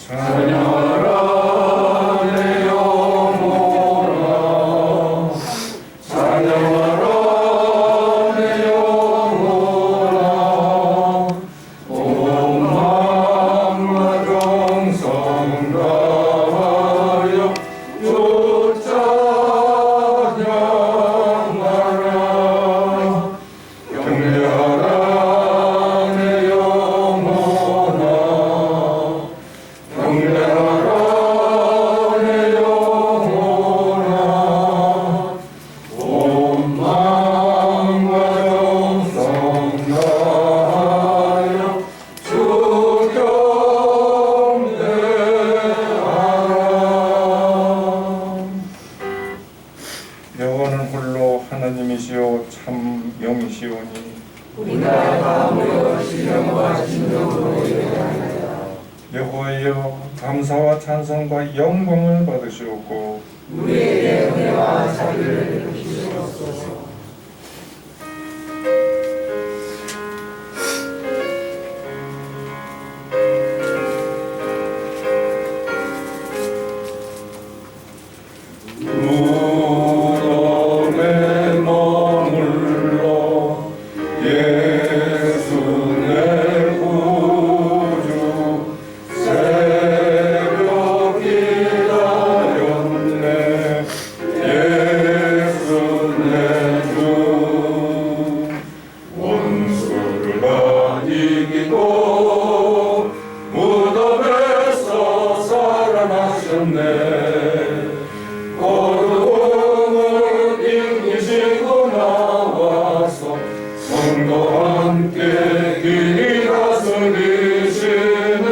찬양하라 내 영혼아, 찬양하라 내 영혼아. 온 마음과 정성 다하여 주 찬양하라. 경배하라 내 영혼아, 경배하라 내 영혼아. 온 마음과 정성 다하여 주 경배하라. 여호와는 홀로 하나님이시요 참 영이시오니 우리나라가 모여시 영화하신 영으로 예배하나이다. 여호와여, 감사와 찬송과 영광을 받으시옵고 우리에게 은혜와 자비를 베푸시옵소서. 무덤에 머물러 예수 내 구주 새벽 기다렸네. 예수 내 주 원수를 다 이기고 무덤에서 살아나셨네. 어둠을 이기시고 나와서 성도와 함께 길이 다스리시네.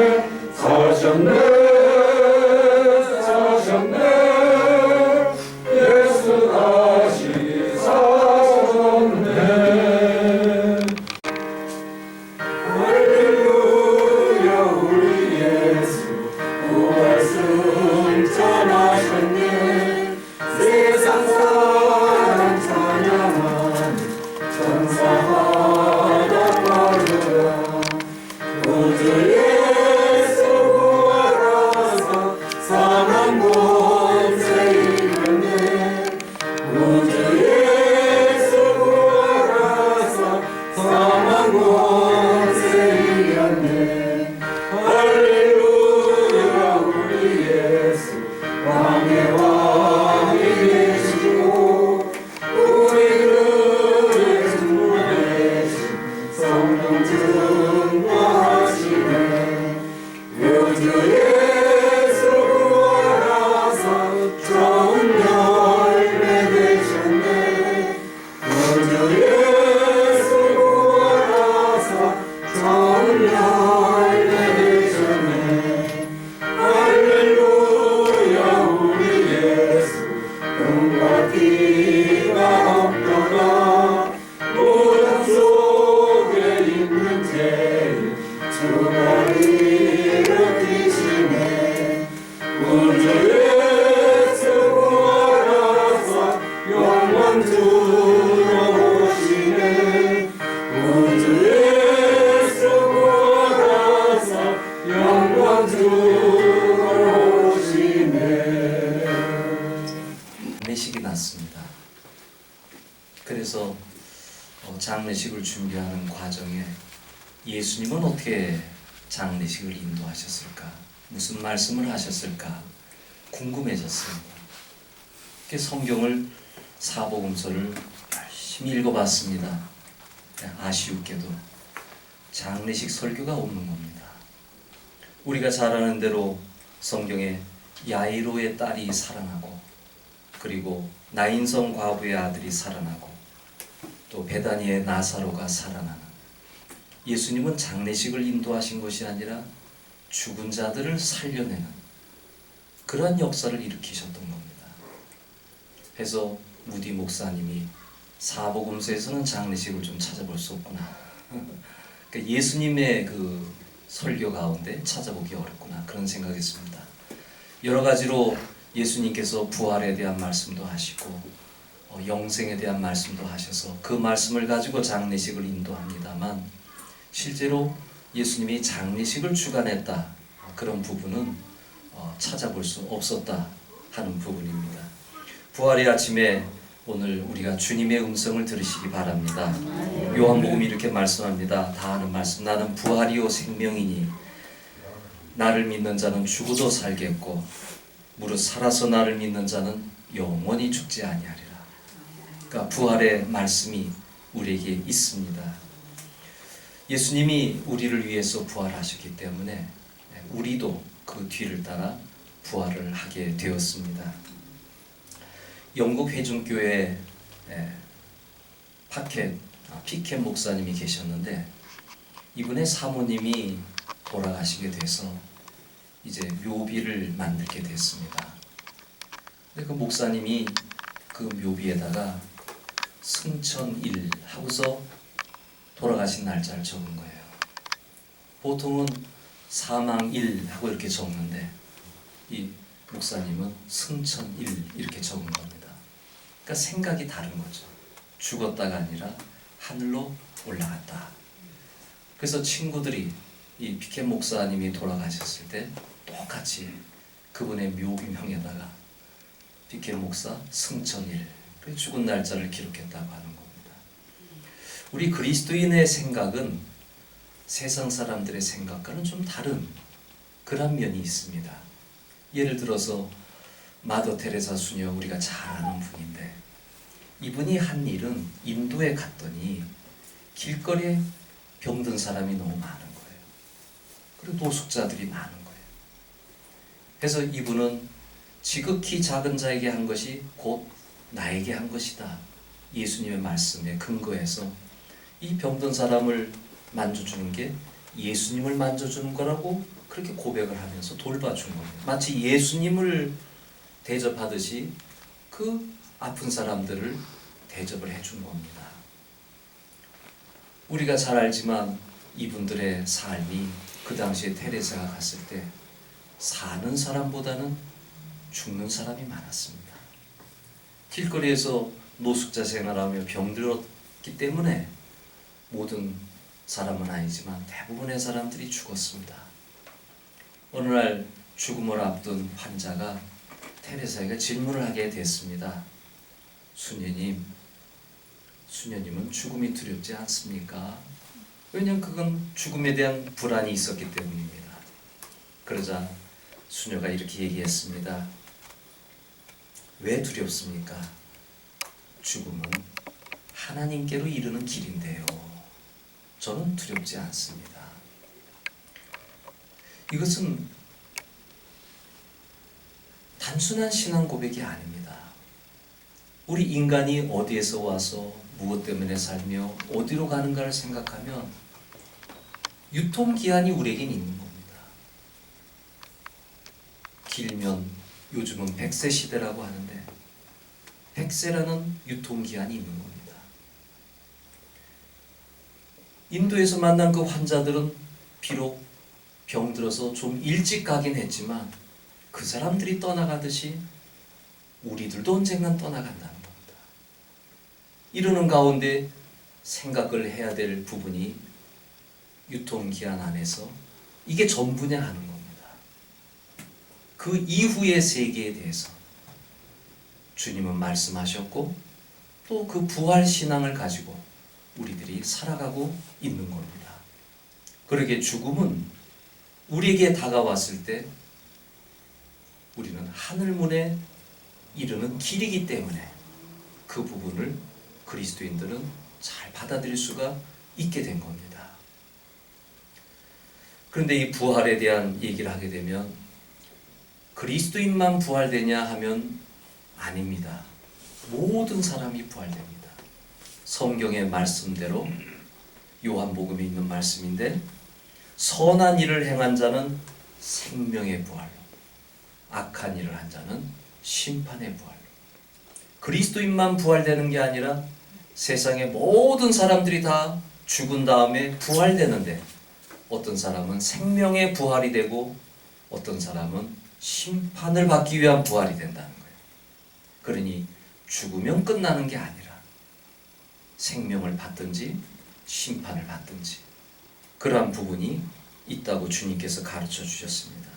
사셨네, 사셨네. 예수 다시 사셨네. 할렐루야. 우리 예수 부활승 전하셨네. 세상 사람 찬양하는 전사하다 빠르다. 구주 예수 구하라사 사망 권세 이겼네. 구주 예수 구하라사 사망 권세 이겼네. 할렐루야. 우리 예수 왕의 왕이 되시고 우리를 증거되신 성령 증거하시네. 구주 예수 구하라사 좋은 열매 되셨네. 구주 예수 구하라사 좋은 열매 되셨네. 할렐루야. 우리 예수 금과 피가 없도다. 무덤 속에 있는 죄인 주가 일으키시네. 구주 예수 구하라사 영원 주로 오시네. 구주 예수 구하라사 영원 주로 오시네. 장례식이 났습니다. 그래서 장례식을 준비하는 과정에 예수님은 어떻게 장례식을 인도하셨을까? 무슨 말씀을 하셨을까? 궁금해졌습니다. 성경을 사복음서를 열심히 읽어봤습니다. 아쉬웠게도 장례식 설교가 없는 겁니다. 우리가 잘 아는 대로 성경에 야이로의 딸이 살아나고, 그리고 나인성 과부의 아들이 살아나고, 또 베다니의 나사로가 살아나는, 예수님은 장례식을 인도하신 것이 아니라 죽은 자들을 살려내는 그러한 역사를 일으키셨던 겁니다. 해서 무디 목사님이 사복음서에서는 장례식을 좀 찾아볼 수 없구나. 그러니까 예수님의 그 설교 가운데 찾아보기 어렵구나, 그런 생각했습니다. 여러 가지로 예수님께서 부활에 대한 말씀도 하시고 영생에 대한 말씀도 하셔서 그 말씀을 가지고 장례식을 인도합니다만, 실제로 예수님이 장례식을 주관했다, 그런 부분은 찾아볼 수 없었다 하는 부분입니다. 부활의 아침에 오늘 우리가 주님의 음성을 들으시기 바랍니다. 요한복음이 이렇게 말씀합니다. 다 아는 말씀. 나는 부활이요 생명이니 나를 믿는 자는 죽어도 살겠고 무릇 살아서 나를 믿는 자는 영원히 죽지 아니하리라. 그러니까 부활의 말씀이 우리에게 있습니다. 예수님이 우리를 위해서 부활하셨기 때문에 우리도 그 뒤를 따라 부활을 하게 되었습니다. 영국 회중교회 피켓 목사님이 계셨는데 이분의 사모님이 돌아가시게 돼서 이제 묘비를 만들게 됐습니다. 근데 그 목사님이 그 묘비에다가 승천일 하고서 돌아가신 날짜를 적은 거예요. 보통은 사망일 하고 이렇게 적는데 이 목사님은 승천일 이렇게 적은 겁니다. 그러니까 생각이 다른 거죠. 죽었다가 아니라 하늘로 올라갔다. 그래서 친구들이 이 피켓 목사님이 돌아가셨을 때 똑같이 그분의 묘비명에다가 피켓 목사 승천일 죽은 날짜를 기록했다고 하는 겁니다. 우리 그리스도인의 생각은 세상 사람들의 생각과는 좀 다른 그런 면이 있습니다. 예를 들어서 마더 테레사 수녀 우리가 잘 아는 분인데 이분이 한 일은 인도에 갔더니 길거리에 병든 사람이 너무 많은 거예요. 그리고 노숙자들이 많은 거예요. 그래서 이분은 지극히 작은 자에게 한 것이 곧 나에게 한 것이다. 예수님의 말씀에 근거해서 이 병든 사람을 만져주는 게 예수님을 만져주는 거라고 그렇게 고백을 하면서 돌봐준 겁니다. 마치 예수님을 대접하듯이 그 아픈 사람들을 대접을 해준 겁니다. 우리가 잘 알지만 이분들의 삶이 그 당시에 테레사가 갔을 때 사는 사람보다는 죽는 사람이 많았습니다. 길거리에서 노숙자 생활하며 병들었기 때문에 모든 사람은 아니지만 대부분의 사람들이 죽었습니다. 어느 날 죽음을 앞둔 환자가 테레사에게 질문을 하게 됐습니다. 수녀님은 죽음이 두렵지 않습니까? 왜냐하면 그건 죽음에 대한 불안이 있었기 때문입니다. 그러자 수녀가 이렇게 얘기했습니다. 왜 두렵습니까? 죽음은 하나님께로 이르는 길인데요. 저는 두렵지 않습니다. 이것은 단순한 신앙 고백이 아닙니다. 우리 인간이 어디에서 와서 무엇 때문에 살며 어디로 가는가를 생각하면 유통기한이 우리에겐 있는 겁니다. 길면 요즘은 100세 시대라고 하는데 100세라는 유통기한이 있는 겁니다. 인도에서 만난 그 환자들은 비록 병들어서 좀 일찍 가긴 했지만 그 사람들이 떠나가듯이 우리들도 언젠간 떠나간다는 겁니다. 이러는 가운데 생각을 해야 될 부분이 유통기한 안에서 이게 전부냐 하는 겁니다. 그 이후의 세계에 대해서 주님은 말씀하셨고 또 그 부활 신앙을 가지고 우리들이 살아가고 있는 겁니다. 그러기에 죽음은 우리에게 다가왔을 때 우리는 하늘문에 이르는 길이기 때문에 그 부분을 그리스도인들은 잘 받아들일 수가 있게 된 겁니다. 그런데 이 부활에 대한 얘기를 하게 되면 그리스도인만 부활되냐 하면 아닙니다. 모든 사람이 부활됩니다. 성경의 말씀대로 요한복음에 있는 말씀인데 선한 일을 행한 자는 생명의 부활로 악한 일을 한 자는 심판의 부활로 그리스도인만 부활되는 게 아니라 세상의 모든 사람들이 다 죽은 다음에 부활되는데 어떤 사람은 생명의 부활이 되고 어떤 사람은 심판을 받기 위한 부활이 된다는 거예요. 그러니 죽으면 끝나는 게 아니라 생명을 받든지 심판을 받든지 그러한 부분이 있다고 주님께서 가르쳐 주셨습니다.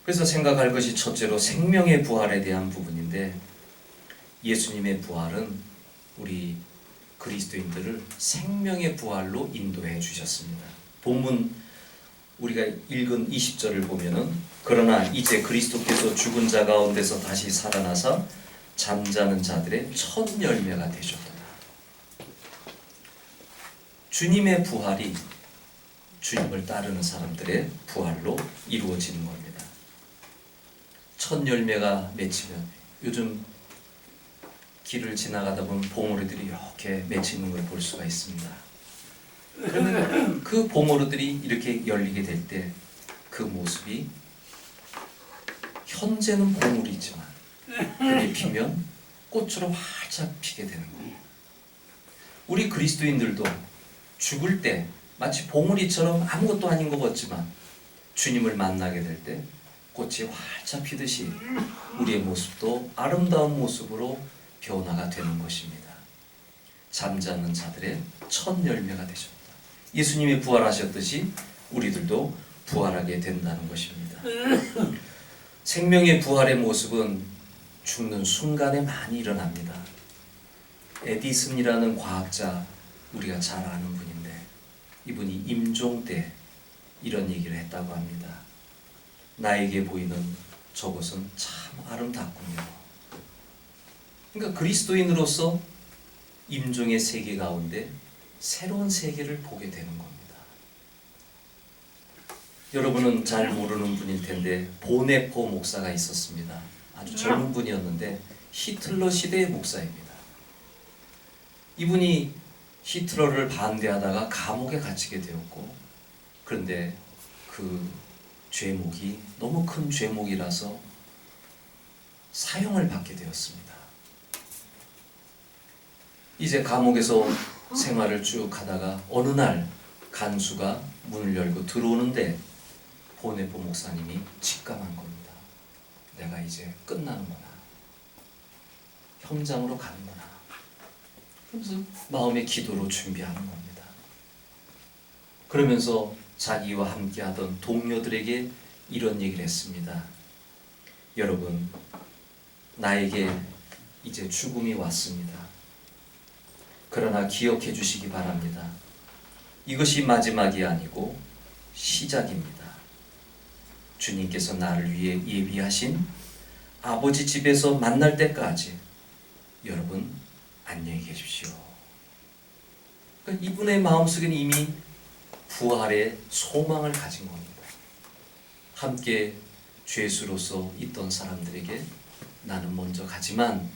그래서 생각할 것이 첫째로 생명의 부활에 대한 부분인데, 예수님의 부활은 우리 그리스도인들을 생명의 부활로 인도해 주셨습니다. 본문 우리가 읽은 20절을 보면은 그러나 이제 그리스도께서 죽은 자 가운데서 다시 살아나사 잠자는 자들의 첫 열매가 되셨도다. 주님의 부활이 주님을 따르는 사람들의 부활로 이루어지는 겁니다. 첫 열매가 맺히면, 요즘 길을 지나가다 보면 봉오리들이 이렇게 맺히는 걸 볼 수가 있습니다. 그러면 그 봉오리들이 이렇게 열리게 될 때 그 모습이, 현재는 봉오리지만 그게 피면 꽃으로 활짝 피게 되는 거예요. 우리 그리스도인들도 죽을 때 마치 봉우리처럼 아무것도 아닌 것 같지만 주님을 만나게 될 때 꽃이 활짝 피듯이 우리의 모습도 아름다운 모습으로 변화가 되는 것입니다. 잠자는 자들의 첫 열매가 되셨다. 예수님이 부활하셨듯이 우리들도 부활하게 된다는 것입니다. 생명의 부활의 모습은 죽는 순간에 많이 일어납니다. 에디슨이라는 과학자, 우리가 잘 아는 분인데, 이분이 임종 때 이런 얘기를 했다고 합니다. 나에게 보이는 저것은 참 아름답군요. 그러니까 그리스도인으로서 임종의 세계 가운데 새로운 세계를 보게 되는 겁니다. 여러분은 잘 모르는 분일 텐데, 보네포 목사가 있었습니다. 아주 젊은 분이었는데 히틀러 시대의 목사입니다. 이분이 히틀러를 반대하다가 감옥에 갇히게 되었고, 그런데 그 죄목이 너무 큰 죄목이라서 사형을 받게 되었습니다. 이제 감옥에서 생활을 쭉 하다가 어느 날 간수가 문을 열고 들어오는데 보네포 목사님이 직감한 겁니다. 내가 이제 끝나는구나. 형장으로 가는구나. 그래서 마음의 기도로 준비하는 겁니다. 그러면서 자기와 함께하던 동료들에게 이런 얘기를 했습니다. 여러분, 나에게 이제 죽음이 왔습니다. 그러나 기억해 주시기 바랍니다. 이것이 마지막이 아니고 시작입니다. 주님께서 나를 위해 예비하신 아버지 집에서 만날 때까지 여러분 안녕히 계십시오. 그러니까 이분의 마음속에는 이미 부활의 소망을 가진 겁니다. 함께 죄수로서 있던 사람들에게 나는 먼저 가지만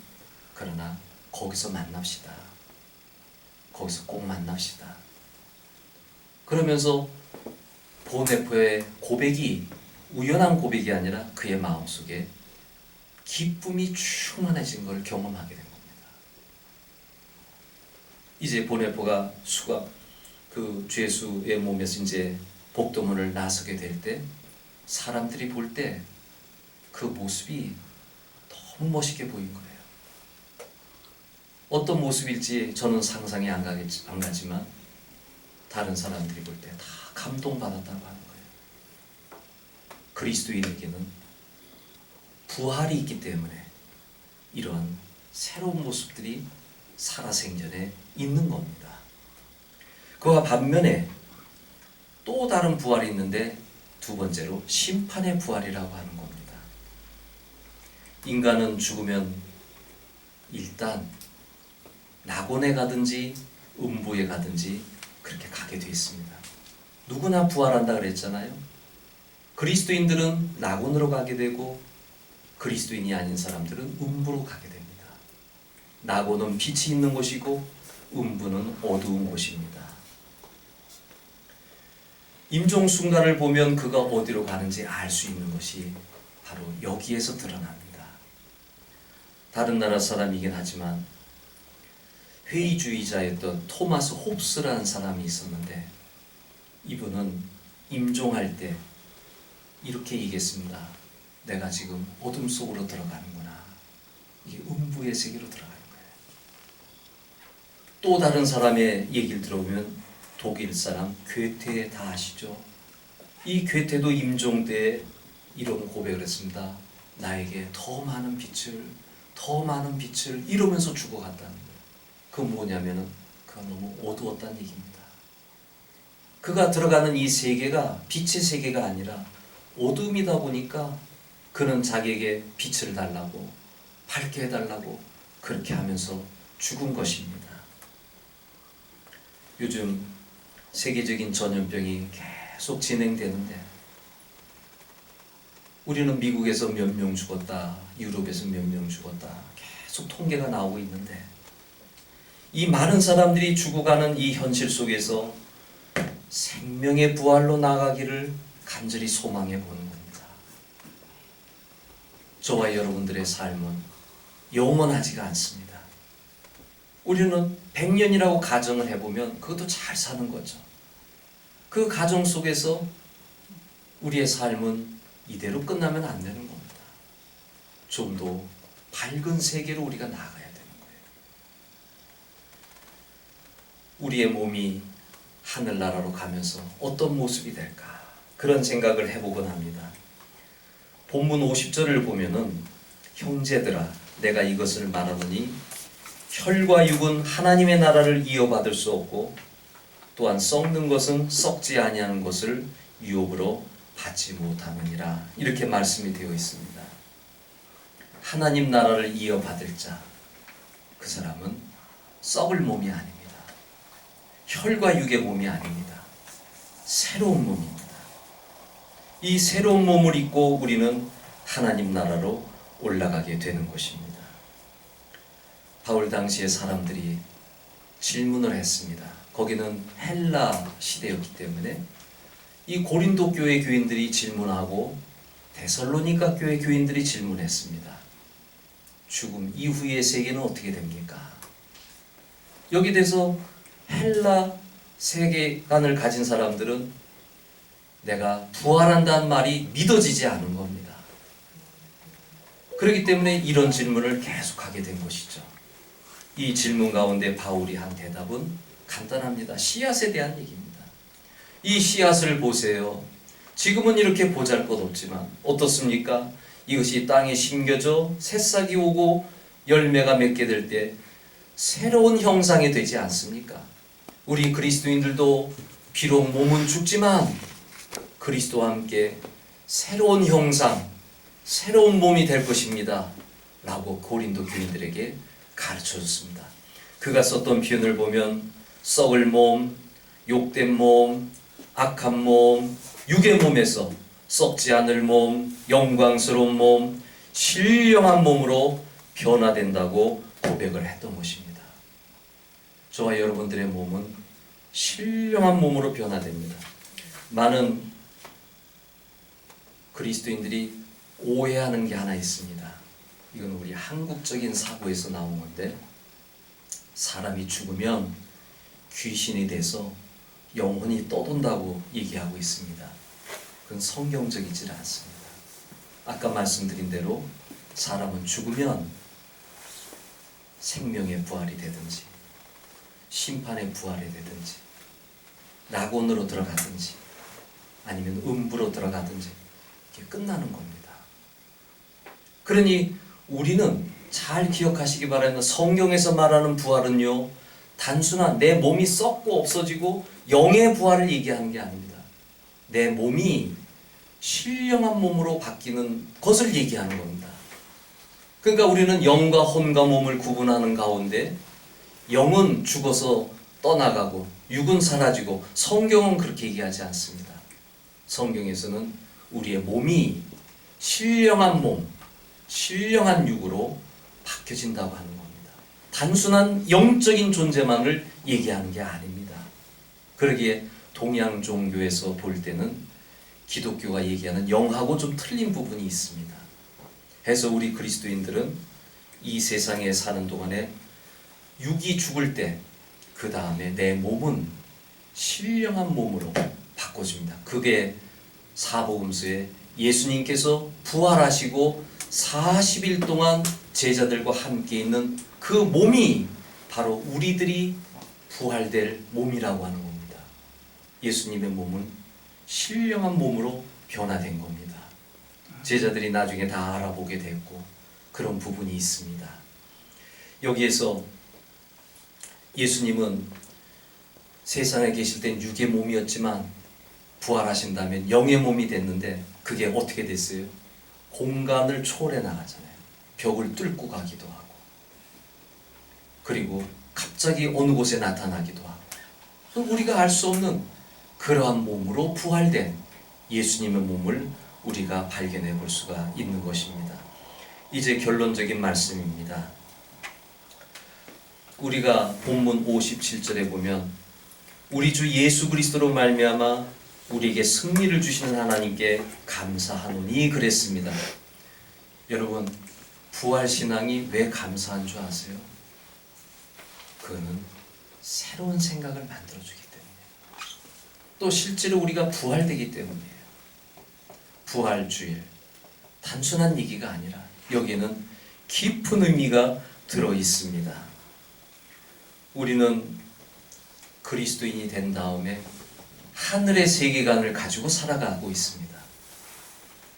그러나 거기서 만납시다. 거기서 꼭 만납시다. 그러면서 보네포의 고백이 우연한 고백이 아니라 그의 마음속에 기쁨이 충만해진 걸 경험하게 된 겁니다. 이제 보네포가 그 죄수의 몸에서 이제 복도문을 나서게 될 때 사람들이 볼 때 그 모습이 너무 멋있게 보인 거예요. 어떤 모습일지 저는 상상이 안 가지만 다른 사람들이 볼 때 다 감동받았다고 하는 거예요. 그리스도인에게는 부활이 있기 때문에 이러한 새로운 모습들이 살아생전에 있는 겁니다. 그와 반면에 또 다른 부활이 있는데, 두 번째로 심판의 부활이라고 하는 겁니다. 인간은 죽으면 일단 낙원에 가든지 음부에 가든지 그렇게 가게 되어 있습니다. 누구나 부활한다 그랬잖아요. 그리스도인들은 낙원으로 가게 되고 그리스도인이 아닌 사람들은 음부로 가게 됩니다. 낙원은 빛이 있는 곳이고 음부는 어두운 곳입니다. 임종 순간을 보면 그가 어디로 가는지 알 수 있는 것이 바로 여기에서 드러납니다. 다른 나라 사람이긴 하지만 회의주의자였던 토마스 홉스라는 사람이 있었는데, 이분은 임종할 때 이렇게 얘기했습니다. 내가 지금 어둠 속으로 들어가는구나. 이게 음부의 세계로 들어가는 거예요. 또 다른 사람의 얘기를 들어보면 독일 사람 괴테 다 아시죠? 이 괴테도 임종 때 이런 고백을 했습니다. 나에게 더 많은 빛을 이러면서 죽어갔다는 거예요. 그건 뭐냐면은 그가 너무 어두웠다는 얘기입니다. 그가 들어가는 이 세계가 빛의 세계가 아니라 어둠이다 보니까 그는 자기에게 빛을 달라고, 밝게 해달라고 그렇게 하면서 죽은 것입니다. 요즘 세계적인 전염병이 계속 진행되는데 우리는 미국에서 몇 명 죽었다, 유럽에서 몇 명 죽었다 계속 통계가 나오고 있는데, 이 많은 사람들이 죽어가는 이 현실 속에서 생명의 부활로 나가기를 간절히 소망해 보는 겁니다. 저와 여러분들의 삶은 영원하지가 않습니다. 우리는 100년이라고 가정을 해보면 그것도 잘 사는 거죠. 그 가정 속에서 우리의 삶은 이대로 끝나면 안 되는 겁니다. 좀 더 밝은 세계로 우리가 나가야 되는 거예요. 우리의 몸이 하늘나라로 가면서 어떤 모습이 될까, 그런 생각을 해보곤 합니다. 본문 50절을 보면은 형제들아 내가 이것을 말하노니 혈과 육은 하나님의 나라를 이어받을 수 없고 또한 썩는 것은 썩지 아니하는 것을 유업으로 받지 못하느니라, 이렇게 말씀이 되어 있습니다. 하나님 나라를 이어받을 자, 그 사람은 썩을 몸이 아닙니다. 혈과 육의 몸이 아닙니다. 새로운 몸입니다. 이 새로운 몸을 입고 우리는 하나님 나라로 올라가게 되는 것입니다. 바울 당시의 사람들이 질문을 했습니다. 거기는 헬라 시대였기 때문에 이 고린도 교회 교인들이 질문하고 데살로니가 교회 교인들이 질문했습니다. 죽음 이후의 세계는 어떻게 됩니까? 여기 대해서 헬라 세계관을 가진 사람들은 내가 부활한다는 말이 믿어지지 않은 겁니다. 그렇기 때문에 이런 질문을 계속하게 된 것이죠. 이 질문 가운데 바울이 한 대답은 간단합니다. 씨앗에 대한 얘기입니다. 이 씨앗을 보세요. 지금은 이렇게 보잘것없지만 어떻습니까? 이것이 땅에 심겨져 새싹이 오고 열매가 맺게 될 때 새로운 형상이 되지 않습니까? 우리 그리스도인들도 비록 몸은 죽지만 그리스도와 함께 새로운 형상, 새로운 몸이 될 것입니다 라고 고린도 교인들에게 가르쳐줬습니다. 그가 썼던 표현을 보면 썩을 몸, 욕된 몸, 악한 몸, 육의 몸에서 썩지 않을 몸, 영광스러운 몸, 신령한 몸으로 변화된다고 고백을 했던 것입니다. 저와 여러분들의 몸은 신령한 몸으로 변화됩니다. 많은 그리스도인들이 오해하는 게 하나 있습니다. 이건 우리 한국적인 사고에서 나온 건데, 사람이 죽으면 귀신이 돼서 영혼이 떠돈다고 얘기하고 있습니다. 그건 성경적이지 않습니다. 아까 말씀드린 대로 사람은 죽으면 생명의 부활이 되든지 심판의 부활이 되든지 낙원으로 들어가든지 아니면 음부로 들어가든지 이게 끝나는 겁니다. 그러니 우리는 잘 기억하시기 바랍니다. 성경에서 말하는 부활은요, 단순한 내 몸이 썩고 없어지고 영의 부활을 얘기하는 게 아닙니다. 내 몸이 신령한 몸으로 바뀌는 것을 얘기하는 겁니다. 그러니까 우리는 영과 혼과 몸을 구분하는 가운데 영은 죽어서 떠나가고 육은 사라지고, 성경은 그렇게 얘기하지 않습니다. 성경에서는 우리의 몸이 신령한 몸, 신령한 육으로 바뀌어진다고 하는 겁니다. 단순한 영적인 존재만을 얘기하는 게 아닙니다. 그러기에 동양 종교에서 볼 때는 기독교가 얘기하는 영하고 좀 틀린 부분이 있습니다. 해서 우리 그리스도인들은 이 세상에 사는 동안에 육이 죽을 때 그 다음에 내 몸은 신령한 몸으로 바꿔줍니다. 그게 사복음서에 예수님께서 부활하시고 40일 동안 제자들과 함께 있는 그 몸이 바로 우리들이 부활될 몸이라고 하는 겁니다. 예수님의 몸은 신령한 몸으로 변화된 겁니다. 제자들이 나중에 다 알아보게 됐고 그런 부분이 있습니다. 여기에서 예수님은 세상에 계실 땐 육의 몸이었지만 부활하신 다음에 영의 몸이 됐는데 그게 어떻게 됐어요? 공간을 초월해 나가잖아요. 벽을 뚫고 가기도 하고 그리고 갑자기 어느 곳에 나타나기도 하고 우리가 알 수 없는 그러한 몸으로 부활된 예수님의 몸을 우리가 발견해 볼 수가 있는 것입니다. 이제 결론적인 말씀입니다. 우리가 본문 57절에 보면 우리 주 예수 그리스도로 말미암아 우리에게 승리를 주시는 하나님께 감사하노니 그랬습니다. 여러분, 부활신앙이 왜 감사한 줄 아세요? 그거는 새로운 생각을 만들어주기 때문에 또 실제로 우리가 부활되기 때문이에요. 부활주일, 단순한 얘기가 아니라 여기에는 깊은 의미가 들어있습니다. 우리는 그리스도인이 된 다음에 하늘의 세계관을 가지고 살아가고 있습니다.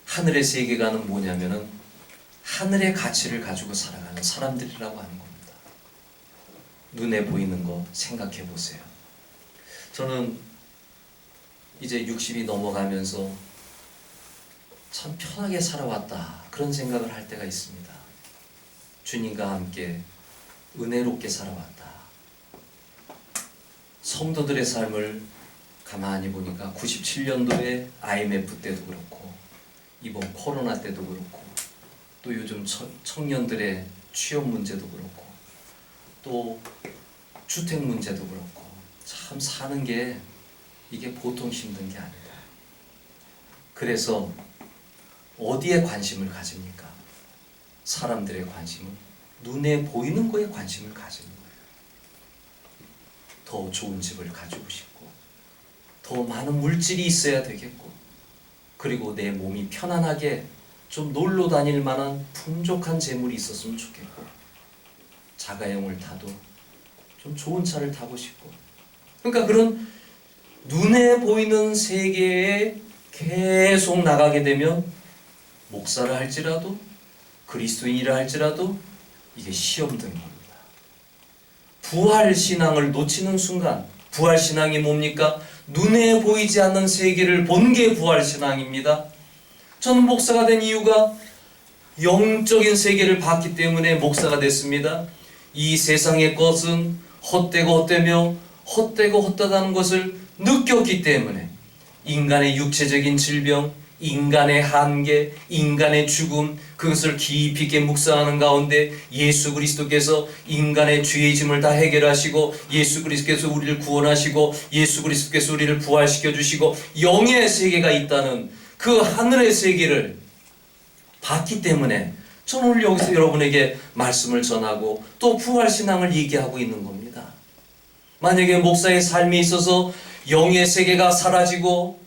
하늘의 세계관은 뭐냐면은 하늘의 가치를 가지고 살아가는 사람들이라고 하는 겁니다. 눈에 보이는 거 생각해 보세요. 저는 이제 60이 넘어가면서 참 편하게 살아왔다 그런 생각을 할 때가 있습니다. 주님과 함께 은혜롭게 살아왔다. 성도들의 삶을 가만히 보니까 97년도에 IMF 때도 그렇고 이번 코로나 때도 그렇고 또 요즘 청년들의 취업 문제도 그렇고 또 주택 문제도 그렇고 참 사는 게 이게 보통 힘든 게 아니다. 그래서 어디에 관심을 가집니까? 사람들의 관심은 눈에 보이는 거에 관심을 가지는 거예요. 더 좋은 집을 가지고 싶고 더 많은 물질이 있어야 되겠고 그리고 내 몸이 편안하게 좀 놀러 다닐 만한 풍족한 재물이 있었으면 좋겠고 자가용을 타도 좀 좋은 차를 타고 싶고 그러니까 그런 눈에 보이는 세계에 계속 나가게 되면 목사를 할지라도 그리스도인이라 할지라도 이게 시험된 겁니다. 부활신앙을 놓치는 순간 부활신앙이 뭡니까? 눈에 보이지 않는 세계를 본 게 부활신앙입니다. 저는 목사가 된 이유가 영적인 세계를 봤기 때문에 목사가 됐습니다. 이 세상의 것은 헛되고 헛되며 헛되고 헛되다는 것을 느꼈기 때문에 인간의 육체적인 질병, 인간의 한계, 인간의 죽음 그것을 깊이 있게 묵상하는 가운데 예수 그리스도께서 인간의 죄의 짐을 다 해결하시고 예수 그리스도께서 우리를 구원하시고 예수 그리스도께서 우리를 부활시켜 주시고 영의 세계가 있다는 그 하늘의 세계를 봤기 때문에 저는 오늘 여기서 여러분에게 말씀을 전하고 또 부활신앙을 얘기하고 있는 겁니다. 만약에 목사의 삶에 있어서 영의 세계가 사라지고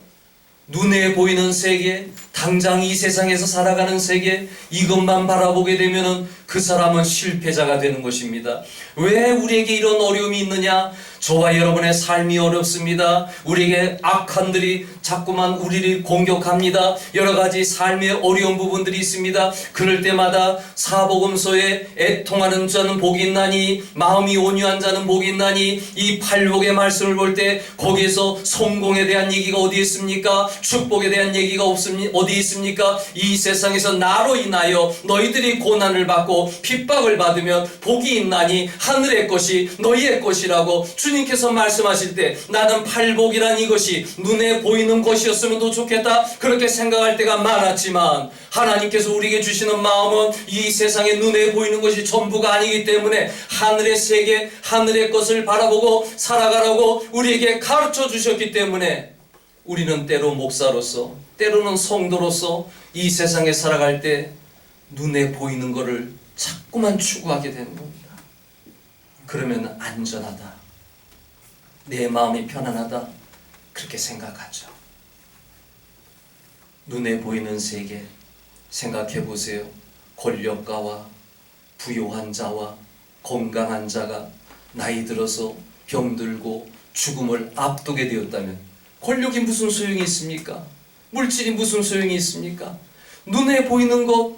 눈에 보이는 세계, 당장 이 세상에서 살아가는 세계 이것만 바라보게 되면은 그 사람은 실패자가 되는 것입니다. 왜 우리에게 이런 어려움이 있느냐? 저와 여러분의 삶이 어렵습니다. 우리에게 악한들이 자꾸만 우리를 공격합니다. 여러 가지 삶의 어려운 부분들이 있습니다. 그럴 때마다 사복음서에 애통하는 자는 복이 있나니 마음이 온유한 자는 복이 있나니 이 팔복의 말씀을 볼 때 거기에서 성공에 대한 얘기가 어디 있습니까? 축복에 대한 얘기가 어디 있습니까? 이 세상에서 나로 인하여 너희들이 고난을 받고 핍박을 받으면 복이 있나니 하늘의 것이 너희의 것이라고 주님께서 말씀하실 때 나는 팔복이란 이것이 눈에 보이는 것이었으면 더 좋겠다 그렇게 생각할 때가 많았지만 하나님께서 우리에게 주시는 마음은 이 세상에 눈에 보이는 것이 전부가 아니기 때문에 하늘의 세계, 하늘의 것을 바라보고 살아가라고 우리에게 가르쳐 주셨기 때문에 우리는 때로 목사로서 때로는 성도로서 이 세상에 살아갈 때 눈에 보이는 것을 자꾸만 추구하게 되는 겁니다. 그러면 안전하다, 내 마음이 편안하다 그렇게 생각하죠. 눈에 보이는 세계 생각해 보세요. 권력가와 부요한 자와 건강한 자가 나이 들어서 병들고 죽음을 앞두게 되었다면 권력이 무슨 소용이 있습니까? 물질이 무슨 소용이 있습니까? 눈에 보이는 것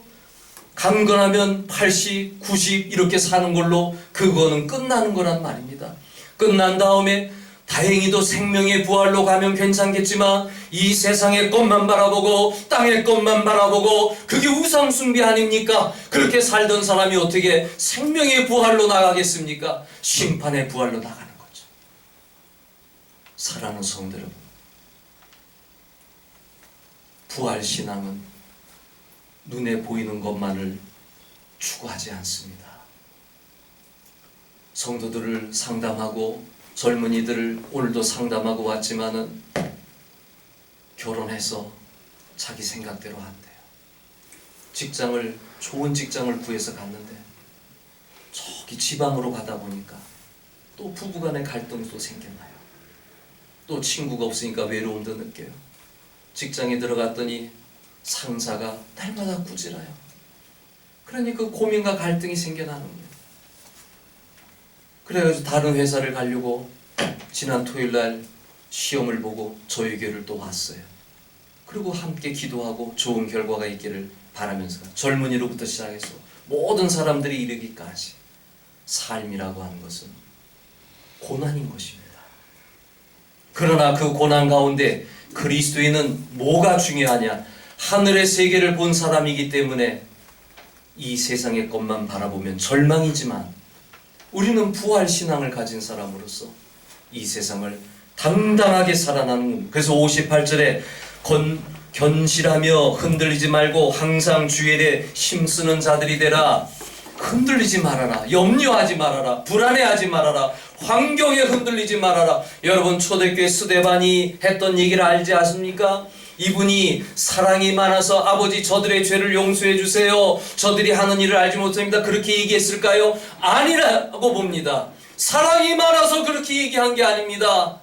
강건하면 80, 90 이렇게 사는 걸로 그거는 끝나는 거란 말입니다. 끝난 다음에 다행히도 생명의 부활로 가면 괜찮겠지만 이 세상의 것만 바라보고 땅의 것만 바라보고 그게 우상 숭배 아닙니까? 그렇게 살던 사람이 어떻게 생명의 부활로 나가겠습니까? 심판의 부활로 나가는 거죠. 사랑하는 성도 여러분, 부활신앙은 눈에 보이는 것만을 추구하지 않습니다. 성도들을 상담하고 젊은이들을 오늘도 상담하고 왔지만은 결혼해서 자기 생각대로 한대요. 좋은 직장을 구해서 갔는데 저기 지방으로 가다 보니까 또 부부간의 갈등도 생겨나요. 또 친구가 없으니까 외로움도 느껴요. 직장에 들어갔더니 상사가 날마다 꾸지라요. 그러니까 고민과 갈등이 생겨나는 거예요. 그래가지고 다른 회사를 가려고 지난 토요일날 시험을 보고 저희 교회를 또 왔어요. 그리고 함께 기도하고 좋은 결과가 있기를 바라면서 젊은이로부터 시작해서 모든 사람들이 이르기까지 삶이라고 하는 것은 고난인 것입니다. 그러나 그 고난 가운데 그리스도인은 뭐가 중요하냐? 하늘의 세계를 본 사람이기 때문에 이 세상의 것만 바라보면 절망이지만 우리는 부활신앙을 가진 사람으로서 이 세상을 당당하게 살아나는. 그래서 58절에 견실하며 흔들리지 말고 항상 주의 일에 힘쓰는 자들이 되라. 흔들리지 말아라. 염려하지 말아라. 불안해하지 말아라. 환경에 흔들리지 말아라. 여러분, 초대교회 스데반이 했던 얘기를 알지 않습니까? 이분이 사랑이 많아서 아버지 저들의 죄를 용서해 주세요. 저들이 하는 일을 알지 못합니다. 그렇게 얘기했을까요? 아니라고 봅니다. 사랑이 많아서 그렇게 얘기한 게 아닙니다.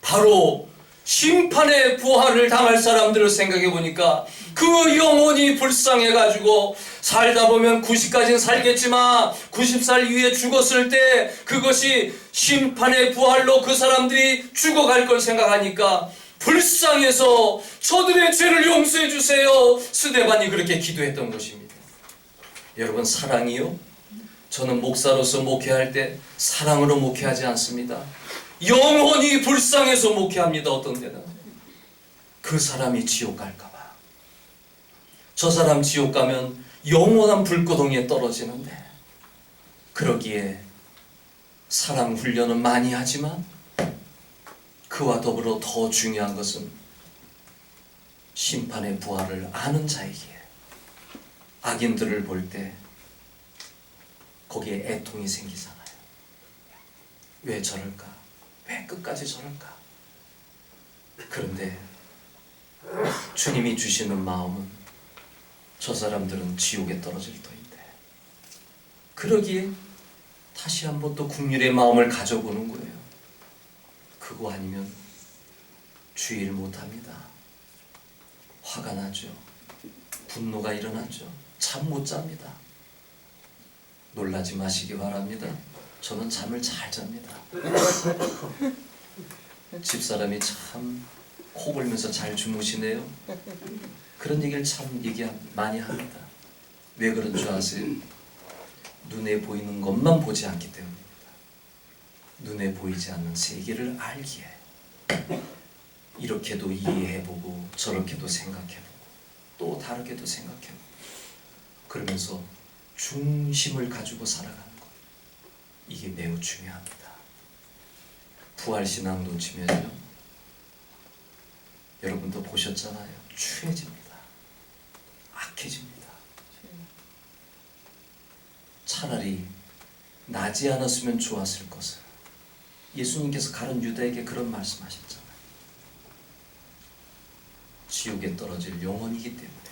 바로 심판의 부활을 당할 사람들을 생각해 보니까 그 영혼이 불쌍해가지고 살다 보면 90까지는 살겠지만 90살 이후에 죽었을 때 그것이 심판의 부활로 그 사람들이 죽어갈 걸 생각하니까 불쌍해서 저들의 죄를 용서해 주세요. 스데반이 그렇게 기도했던 것입니다. 여러분, 사랑이요? 저는 목사로서 목회할 때 사랑으로 목회하지 않습니다. 영혼이 불쌍해서 목회합니다. 어떤 때는 그 사람이 지옥 갈까봐. 저 사람 지옥 가면 영원한 불구덩이에 떨어지는데, 그러기에 사랑 훈련은 많이 하지만 그와 더불어 더 중요한 것은 심판의 부활을 아는 자이기에 악인들을 볼 때 거기에 애통이 생기잖아요. 왜 저럴까? 왜 끝까지 저럴까? 그런데 주님이 주시는 마음은 저 사람들은 지옥에 떨어질 터인데, 그러기에 다시 한번 또 긍휼의 마음을 가져보는 거예요. 그거 아니면 주의를 못합니다. 화가 나죠. 분노가 일어나죠. 잠 못 잡니다. 놀라지 마시기 바랍니다. 저는 잠을 잘 잡니다. 집사람이 참 코 골면서 잘 주무시네요. 그런 얘기를 참 많이 합니다. 왜 그런 줄 아세요? 눈에 보이는 것만 보지 않기 때문입니다. 눈에 보이지 않는 세계를 알기에 이렇게도 이해해보고 저렇게도 생각해보고 또 다르게도 생각해보고 그러면서 중심을 가지고 살아가는 것, 이게 매우 중요합니다. 부활신앙 놓치면요, 여러분도 보셨잖아요. 추해집니다. 악해집니다. 차라리 나지 않았으면 좋았을 것을. 예수님께서 가룟 유다에게 그런 말씀하셨잖아요. 지옥에 떨어질 영혼이기 때문에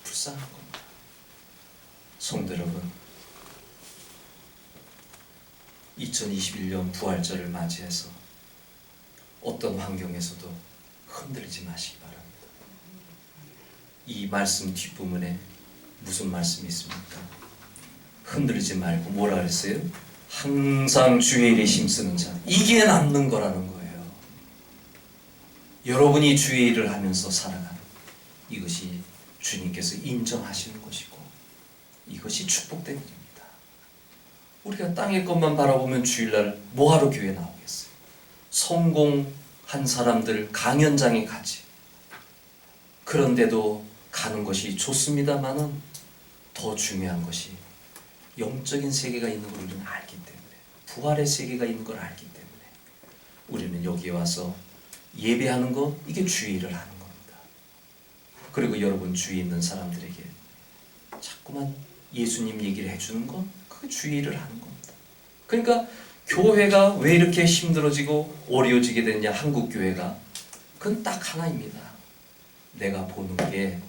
불쌍한 겁니다. 성도 여러분, 2021년 부활절을 맞이해서 어떤 환경에서도 흔들리지 마시기 바랍니다. 이 말씀 뒷부분에 무슨 말씀이 있습니까? 흔들리지 말고 뭐라 그랬어요? 항상 주의 일에 힘쓰는 자, 이게 남는 거라는 거예요. 여러분이 주의 일을 하면서 살아가는 이것이 주님께서 인정하시는 것이고 이것이 축복된 일입니다. 우리가 땅의 것만 바라보면 주일날 뭐하러 교회 나오겠어요? 성공한 사람들 강연장에 가지. 그런데도 가는 것이 좋습니다만은 더 중요한 것이 영적인 세계가 있는 걸 우리는 알기 때문에, 부활의 세계가 있는 걸 알기 때문에 우리는 여기에 와서 예배하는 것, 이게 주의 일을 하는 겁니다. 그리고 여러분 주위에 있는 사람들에게 자꾸만 예수님 얘기를 해주는 것, 그게 주의 일을 하는 겁니다. 그러니까 교회가 왜 이렇게 힘들어지고 어려워지게 됐냐, 한국 교회가, 그건 딱 하나입니다. 내가 보는 게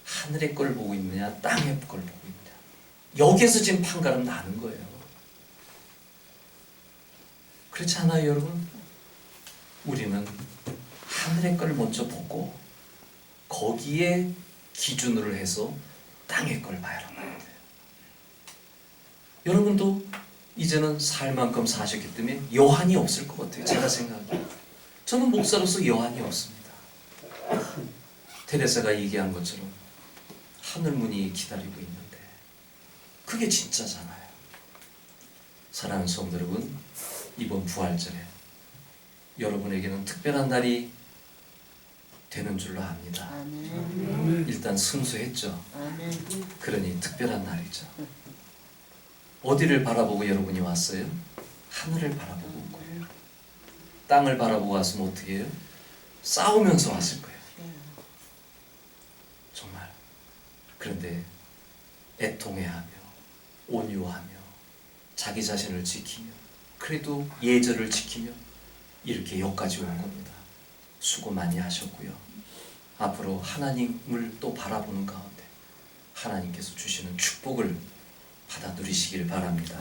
하늘의 걸 보고 있느냐 땅의 걸 보고 있느냐, 여기에서 지금 판가름 나는 거예요. 그렇지 않아요 여러분? 우리는 하늘의 걸 먼저 보고 거기에 기준으로 해서 땅의 걸 봐야 합니다. 여러분도 이제는 살 만큼 사셨기 때문에 여한이 없을 것 같아요. 제가 생각해요. 저는 목사로서 여한이 없습니다. 테레사가 얘기한 것처럼 하늘문이 기다리고 있는데 그게 진짜잖아요. 사랑하는 성도 여러분, 이번 부활절에 여러분에게는 특별한 날이 되는 줄로 압니다. 일단 순수했죠. 그러니 특별한 날이죠. 어디를 바라보고 여러분이 왔어요? 하늘을 바라보고 온 거예요. 땅을 바라보고 왔으면 어떻게 해요? 싸우면서 왔을 거예요. 정말. 그런데 애통해하며 온유하며 자기 자신을 지키며 그래도 예절을 지키며 이렇게 여기까지 온 겁니다. 수고 많이 하셨고요. 앞으로 하나님을 또 바라보는 가운데 하나님께서 주시는 축복을 받아 누리시길 바랍니다.